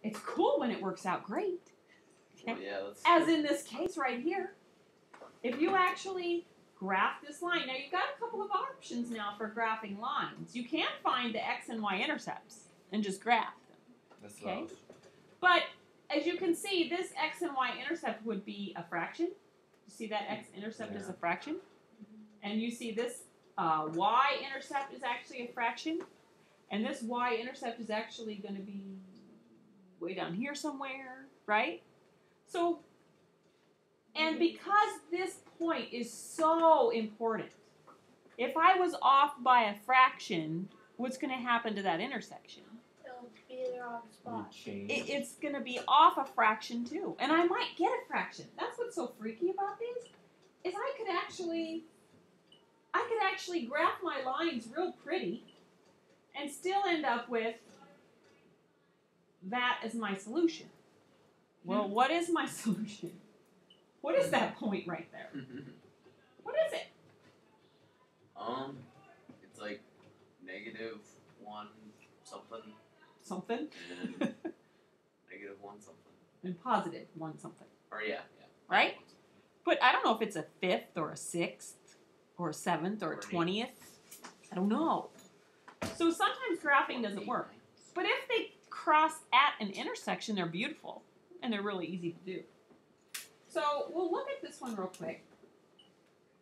It's cool when it works out great. Okay? Well, yeah, that's As in this case right here. If you actually graph this line, now you've got a couple of options now for graphing lines. You can find the x and y intercepts and just graph them. That's Okay. those. But as you can see, this x and y intercept would be a fraction. You see that x intercept is a fraction? And you see this y intercept is actually a fraction. And this y intercept is actually going to be way down here somewhere, right? So, and because this point is so important, if I was off by a fraction, what's going to happen to that intersection? It'll be the wrong spot. It's going to be off a fraction too. And I might get a fraction. That's what's so freaky about these, is I could actually graph my lines real pretty and still end up with that as my solution. Well, what is my solution? What is that point right there? What is it? It's like -1 something Something. and -1 something. And positive 1 something. Or yeah. Right? But I don't know if it's a 5th or a 6th or a 7th or a 20th. I don't know. So sometimes graphing doesn't work. But if they cross at an intersection, they're beautiful. And they're really easy to do. So we'll look at this one real quick.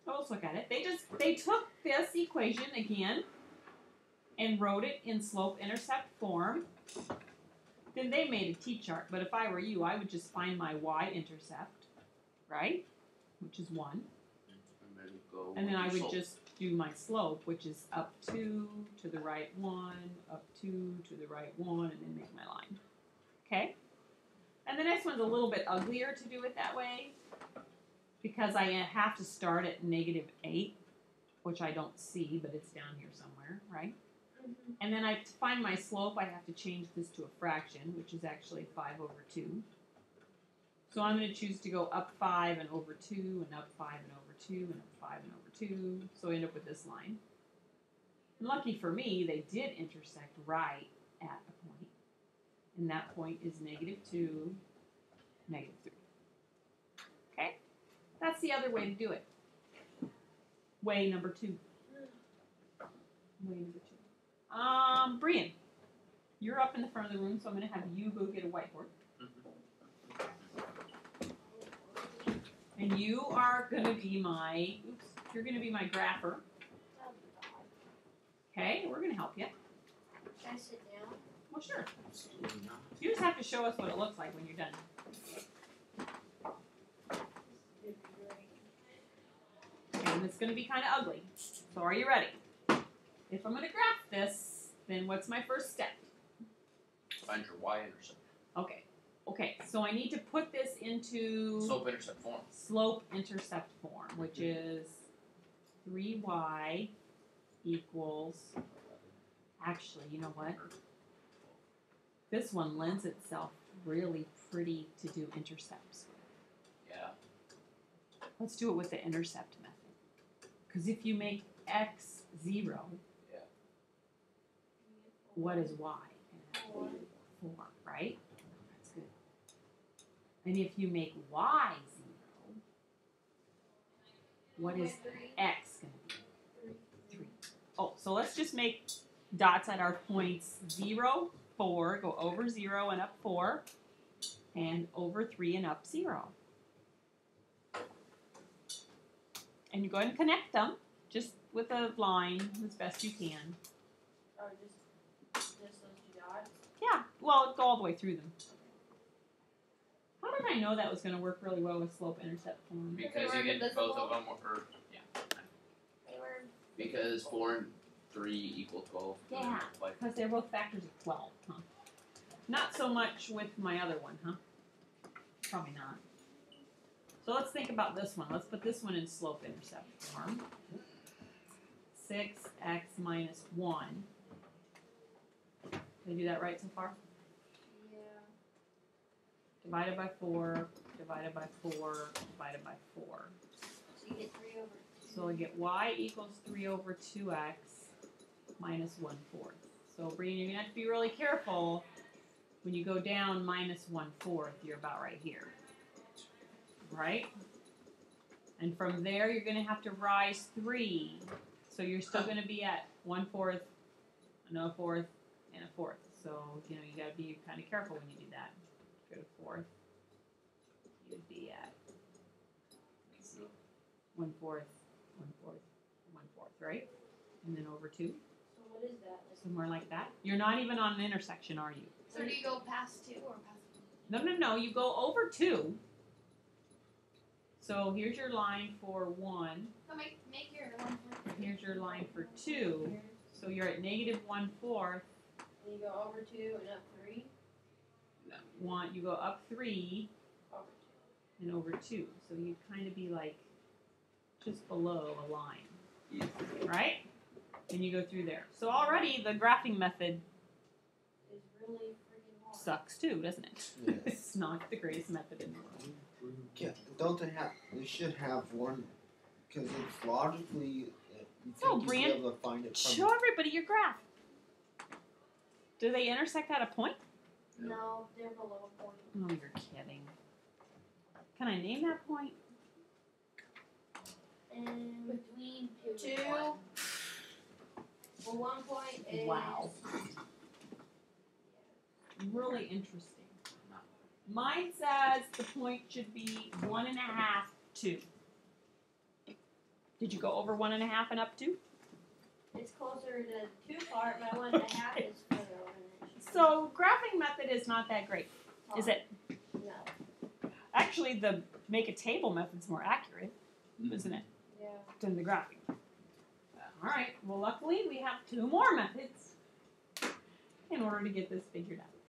Let's look at it. They took this equation again and wrote it in slope-intercept form. Then they made a t-chart. But if I were you, I would just find my y-intercept, right? Which is 1. And then I would just do my slope, which is up 2 to the right 1, up 2 to the right 1, and then make my line. Okay? And the next one's a little bit uglier to do it that way because I have to start at -8, which I don't see, but it's down here somewhere, right? And then to find my slope, I have to change this to a fraction, which is actually 5/2. So I'm going to choose to go up 5 and over 2, and up 5 and over 2, and up 5 and over 2. So I end up with this line. And lucky for me, they did intersect right at a point. And that point is -2, -3. Okay? That's the other way to do it. Way number 2. Way number 2. Brian, you're up in the front of the room, so I'm going to have you go get a whiteboard. And you are going to be you're going to be my grapher. Okay, we're going to help you. Can I sit down? Well, sure. Absolutely not. You just have to show us what it looks like when you're done. And it's going to be kind of ugly. So are you ready? If I'm going to graph this, then what's my first step? Find your y-intercept. Okay, so I need to put this into Slope-intercept form. Slope-intercept form, which is 3y equals, actually, you know what? This one lends itself really pretty to do intercepts. Yeah. Let's do it with the intercept method. Because if you make x 0, what is y? 4, right? That's good. And if you make y 0, what is x going to be? 3. Oh, so let's just make dots at our points 0, 4, go over 0 and up 4, and over 3 and up 0. And you go ahead and connect them, just with a line as best you can. Or just those 2 dots? Yeah, well, go all the way through them. How did I know that was going to work really well with slope-intercept form? Because you get both of them, They were because 4 and 3 equal 12. Yeah, because they're both factors of 12, huh? Not so much with my other one, huh? Probably not. So let's think about this one. Let's put this one in slope-intercept form. 6x minus 1. Did I do that right so far? Yeah. Divided by 4, divided by 4, divided by 4. So you get 3 over 2. So I get y equals 3 over 2x minus 1/4. So, Brian, you're going to have to be really careful When you go down minus 1/4, you're about right here. Right? And from there, you're going to have to rise 3. So you're still going to be at 1/4, another 1/4, and a 1/4. So, you got to be kind of careful when you do that. Go to 4th. You'd be at 1/4, 1/4, 1/4, right? And then over 2. So what is that? Like, Somewhere like that. You're not even on an intersection, are you? so do you go past 2 or past 1? No. You go over 2. So here's your line for 1. No, make your 1 point. Here's your line for 2. So you're at negative 1/4. And you go over 2 and up 3. You go up 3 Over and over 2. So you'd kind of be like just below a line. Yeah. Right? And you go through there. So already the graphing method 2 is really freaking hard. sucks too, doesn't it? Yes. It's not the greatest method in the world. Don't they have? They should have one, because it's logically. You So, think you'd Brian, be able to find it from. Show everybody your graph. Do they intersect at a point? No, they're below a point. Oh, you're kidding. Can I name that point? And between 2. Well, 1 point is. Wow. Really interesting. Mine says the point should be 1.5, 2. Did you go over 1.5 and up 2? It's closer to 2 part, but 1.5 is further over than it should be. So graphing method is not that great, is it? No. Actually, the make a table method's more accurate, isn't it, Yeah. than the graphing. All right. Well, luckily we have 2 more methods in order to get this figured out.